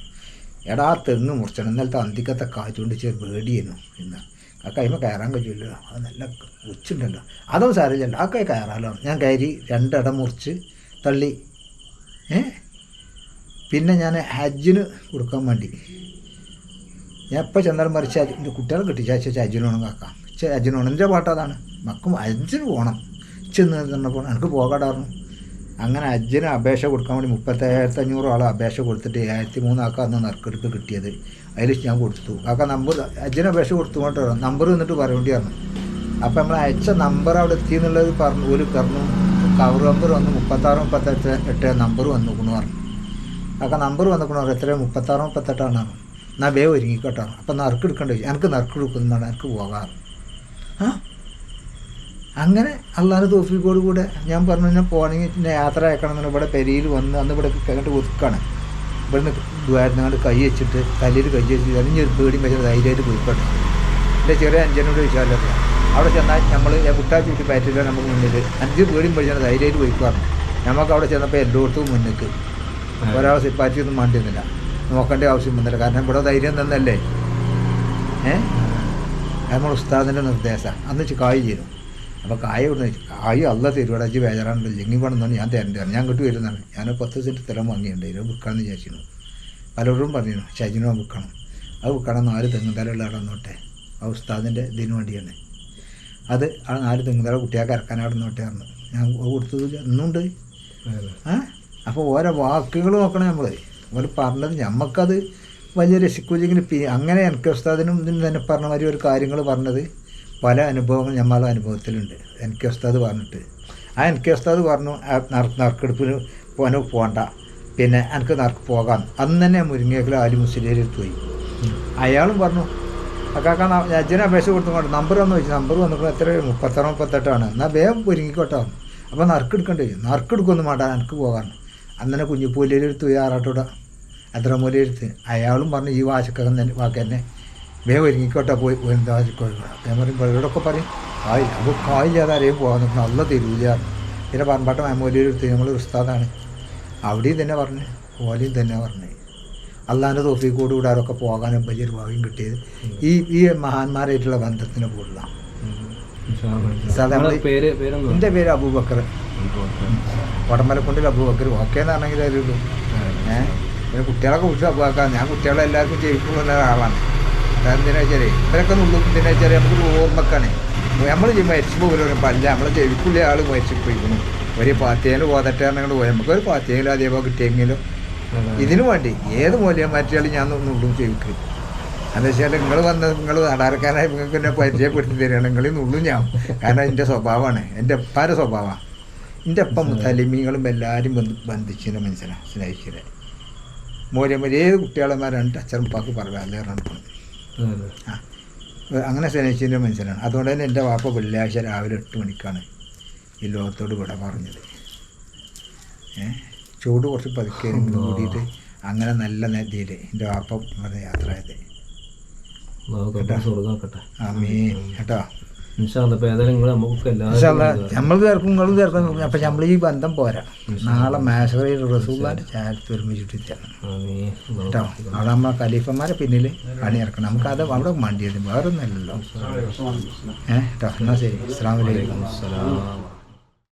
എടാ തെങ്ങ് മുറിച്ചണം, ഇന്നലത്തെ അന്തിക്കത്തെ കാറ്റുകൊണ്ട് പേടിയായിരുന്നു. പിന്നെ ആ കൈമ കയറാൻ കഴിയുമല്ലോ, അത് നല്ല ഉച്ചുണ്ടല്ലോ, അതൊന്നും സാരമില്ലല്ലോ, ആ കൈ കയറാമല്ലോ. ഞാൻ കയറി 2 ഇടം മുറിച്ച് തള്ളി. പിന്നെ ഞാൻ ഹജ്ജിന് കൊടുക്കാൻ വേണ്ടി ഞാൻ എപ്പോൾ ചെന്നാലും മറിച്ച് എൻ്റെ കുട്ടികളെ കിട്ടിച്ചാച്ച ഹജ്ജിന് പോകണം കാക്കാം, ഹജ്ജിന് പോകണം. എൻ്റെ പാട്ടതാണ്, മക്കും ഹജ്ജിന് പോകണം ചെന്ന് തന്നപ്പോൾ എനിക്ക് പോകാടായിരുന്നു. അങ്ങനെ ഹജ്ജിന് അപേക്ഷ കൊടുക്കാൻ വേണ്ടി 37,500 ആൾ അപേക്ഷ കൊടുത്തിട്ട് 1003 ആൾക്ക് അന്ന് നറുക്കെടുപ്പ് കിട്ടിയത്. അതിൽ ഞാൻ കൊടുത്തു. ആക്ക നമ്പർ ഹജ്ജിന് അപേക്ഷ കൊടുത്തുകൊണ്ട് നമ്പർ വന്നിട്ട് പറയേണ്ടി പറഞ്ഞു. അപ്പോൾ നമ്മൾ അയച്ച നമ്പർ അവിടെ എത്തിയെന്നുള്ളത് പറഞ്ഞു. ഒരു പറഞ്ഞു കവർ നമ്പർ വന്ന് 36-38 നമ്പർ വന്നുകൊണ്ട് പറഞ്ഞു. ആക്ക നമ്പർ വന്നിക്കണം എത്ര 36-38 എന്നാൽ വേഗം ഒരുങ്ങിക്കോട്ടാണ്. അപ്പം നറുക്കെടുക്കേണ്ടി ചോദിച്ചു. എനിക്ക് നറുക്കെടുക്കുന്നതാണ്, എനിക്ക് പോകാറ്. അങ്ങനെ അള്ളാഹുവിൻ്റെ തൗഫീഖോട് കൂടെ ഞാൻ പറഞ്ഞു ഞാൻ പോകണമെങ്കിൽ പിന്നെ യാത്ര അയക്കണം എന്ന് ഇവിടെ പെരിയിൽ വന്ന് അന്ന് ഇവിടെ അങ്ങോട്ട് ഒതുക്കാണ്. ഇവിടുന്ന് ദ്വാരങ്ങാണ്ട് കൈ വെച്ചിട്ട് തലയിൽ കൈ വെച്ച് അതിഞ്ഞൊരു പേടിയും വെച്ചാൽ ധൈര്യമായിട്ട് പോയിക്കോട്ടെ. എൻ്റെ ചെറിയ അഞ്ചനോട് ചോദിച്ചാലോ അവിടെ ചെന്നാൽ നമ്മൾ കുട്ടാ ചൂട്ടി പറ്റില്ല നമുക്ക് മുന്നിൽ 5 പേടിയും പഠിച്ചാൽ ധൈര്യമായിട്ട് പോയിക്കോണം. നമുക്ക് അവിടെ ചെന്നപ്പോൾ എല്ലായിടത്തും മുന്നിലേക്ക് ഒരാളെ സിപ്പാറ്റിയൊന്നും വേണ്ടിയിരുന്നില്ല, നോക്കേണ്ട ആവശ്യം വന്നില്ല. കാരണം ഇവിടെ ധൈര്യം തന്നല്ലേ. നമ്മൾ ഉസ്താദിൻ്റെ നിർദ്ദേശം അന്ന് വെച്ച് കായ് ചെയ്തു. അപ്പോൾ കായ ഇവിടെ വെച്ചു കായ് അല്ല തരുവാടച്ച് ബേജാറാണ്ട് ഇല്ലെങ്കിൽ വേണമെന്നാണ് ഞാൻ തരേണ്ടതാണ്. ഞാൻ ഇങ്ങോട്ട് വരുന്നതാണ്. ഞാൻ 10 സെൻറ്റ് സ്ഥലം വാങ്ങിയിട്ടുണ്ട്. ഇത് വിൽക്കാമെന്ന് വിചാരിച്ചിരുന്നു. പലരോടും പറഞ്ഞു ഷജിനോ വിൽക്കണം, അത് വിൽക്കണം 4 തെങ്ങുതലുള്ള അവിടെ നോട്ടെ, ആ ഉസ്താദിൻ്റെ ഇതിന് വേണ്ടിയാണ്. അത് ആ 4 തെങ്ങുതല കുട്ടികൾക്ക് ഇറക്കാൻ അവിടെ നോട്ടെ പറഞ്ഞു. ഞാൻ കൊടുത്തത് ഇന്നുണ്ട്. അപ്പോൾ ഓരോ വാക്കുകൾ നോക്കണം നമ്മൾ. ഓരോ പറഞ്ഞത് നമുക്കത് വലിയ രസിക്കൂലെങ്കിൽ അങ്ങനെ എനിക്ക് ഉസ്താദിനും ഇതിന് തന്നെ പറഞ്ഞ മാതിരി ഒരു കാര്യങ്ങൾ പറഞ്ഞത് പല അനുഭവങ്ങൾ നമ്മളെ അനുഭവത്തിലുണ്ട്. എനിക്ക് ഉസ്താദ് പറഞ്ഞിട്ട് ആ എനിക്ക് ഉസ്താദ് പറഞ്ഞു നറുക്കെടുപ്പിന് പോകണ്ട, പിന്നെ എനിക്ക് നറുക്ക് പോകാം. അന്ന് തന്നെ മുരിങ്ങേക്കൽ ആലി മുസ്ലിം പോയി. അയാളും പറഞ്ഞു കാക്ക അച്ഛനെ അപേക്ഷ കൊടുത്തുകൊണ്ട് നമ്പർ വന്നു ചോദിച്ചു. നമ്പർ വന്നിട്ട് എത്ര 36 38 എന്നാൽ വേഗം ഒരുങ്ങിക്കോട്ടെ. അപ്പോൾ നറുക്കെടുക്കണ്ടേ, നറുക്കെടുക്കൊന്നും വേണ്ട എനിക്ക് പോകാൻ. അന്നെ കുഞ്ഞിപ്പൂലിയെടുത്ത് പോയി ആറാട്ടോടെ അദ്രമൂലിയെടുത്ത് അയാളും പറഞ്ഞു ഈ വാശക്കകം തന്നെ വാക്ക് തന്നെ വേഗം ഒരുങ്ങിക്കോട്ടെ പോയി എന്താ വാശിക്കോട്ടെ. ഞാൻ പറയും ഇവരോടൊക്കെ പറയും കായ് അപ്പോൾ കായില്ലാതെ ആരെയും പോകാൻ നോക്കണം നല്ല തരൂല. പിന്നെ പറമ്പാട്ട മാമൂലിയെടുത്ത് നമ്മൾ ഉസ്താദാണ് അവിടെയും തന്നെ പറഞ്ഞ് ഓലയും തന്നെ പറഞ്ഞ് അള്ളാഹിൻ്റെ തൗഫീഖോട് കൂടെ അവരൊക്കെ പോകാനും വലിയൊരു ഭാഗ്യം കിട്ടിയത് ഈ മഹാന്മാരായിട്ടുള്ള ബന്ധത്തിന് കൂടുതലാണ്. എൻ്റെ പേര് അബൂബക്കർ, വടമലക്കുണ്ടിൽ അബൂബക്കർ. ഓക്കെ എന്ന് പറഞ്ഞെങ്കിൽ അറിയുള്ളൂ. പിന്നെ കുട്ടികളൊക്കെ കുറിച്ച് അബൂബക്കർ. ഞാൻ കുട്ടികളെ എല്ലാവർക്കും ജയിക്കുള്ള ആളാണ്. അതെന്തിനാ വെച്ചാൽ ഇവരൊക്കെ നുള്ളും. എന്തിനാ വെച്ചാൽ നമുക്ക് ഓർമ്മക്കാണ്. നമ്മൾ മരിച്ചു പോലും അല്ല നമ്മളെ ജയിക്കുള്ള ആൾ മരിച്ചു പോയിരിക്കുന്നു. ഒരു പാർട്ടിയിൽ പോകട്ടെന്ന് പോയി നമുക്കൊരു പാർട്ടിയെങ്കിലും അതേപോലെ കിട്ടിയെങ്കിലും ഇതിനു വേണ്ടി ഏത് മൂല്യം മാറ്റിയാലും ഞാൻ നുള്ളും ചെയ്യിക്കും. എന്താ വെച്ചാൽ നിങ്ങൾ നാടാർക്കാരായി നിങ്ങൾക്ക് എന്നെ പരിചയപ്പെടുത്തി തരികയാണ്. നിങ്ങളിൽ നുള്ളും ഞാൻ. കാരണം എൻ്റെ സ്വഭാവമാണ്, എൻ്റെ ഉപ്പാരുടെ സ്വഭാവമാണ്. എൻ്റെ ഒപ്പം തലിമീങ്ങളും എല്ലാവരും ബന്ധിച്ചതിനെ മനസ്സിലാണ് സ്നേഹിച്ചത്. മൂല്യം ഏത് കുട്ടികളെമാർ 2 അച്ഛനും ഉപ്പാക്ക് പറയാം അല്ലേ നടക്കണം. അങ്ങനെ സ്നേഹിച്ചതിൻ്റെ മനസ്സിലാണ്. അതുകൊണ്ട് തന്നെ എൻ്റെ വാപ്പ വെള്ളിയാഴ്ച രാവിലെ 8 മണിക്കാണ് ഈ ലോകത്തോട് വിട പറഞ്ഞത്. ചൂട് കുറച്ച് പതുക്കെ കൂടിയിട്ട് അങ്ങനെ നല്ല നദിയിൽ എൻ്റെ വാപ്പ ഇവിടെ യാത്ര ചെയ്ത്. ആമീൻ കേട്ടോ. നമ്മൾ ചേർക്കും നിങ്ങളും ചേർക്കും. അപ്പം നമ്മൾ ഈ ബന്ധം പോരാ. നാളെ മേശയിൽ റസൂലുള്ളാഹിന്റെ ചായത്ത് ഒരുമിച്ചിട്ടിട്ടാണ് കേട്ടോ. അവിടെ നമ്മളെ ഖലീഫന്മാരെ പിന്നിൽ അണിയിറക്കണം. നമുക്കത് അവിടെ മണ്ടിയത് വേറൊന്നല്ലല്ലോ. കേട്ടോ. എന്നാൽ ശരി. അസ്സലാമു അലൈക്കും.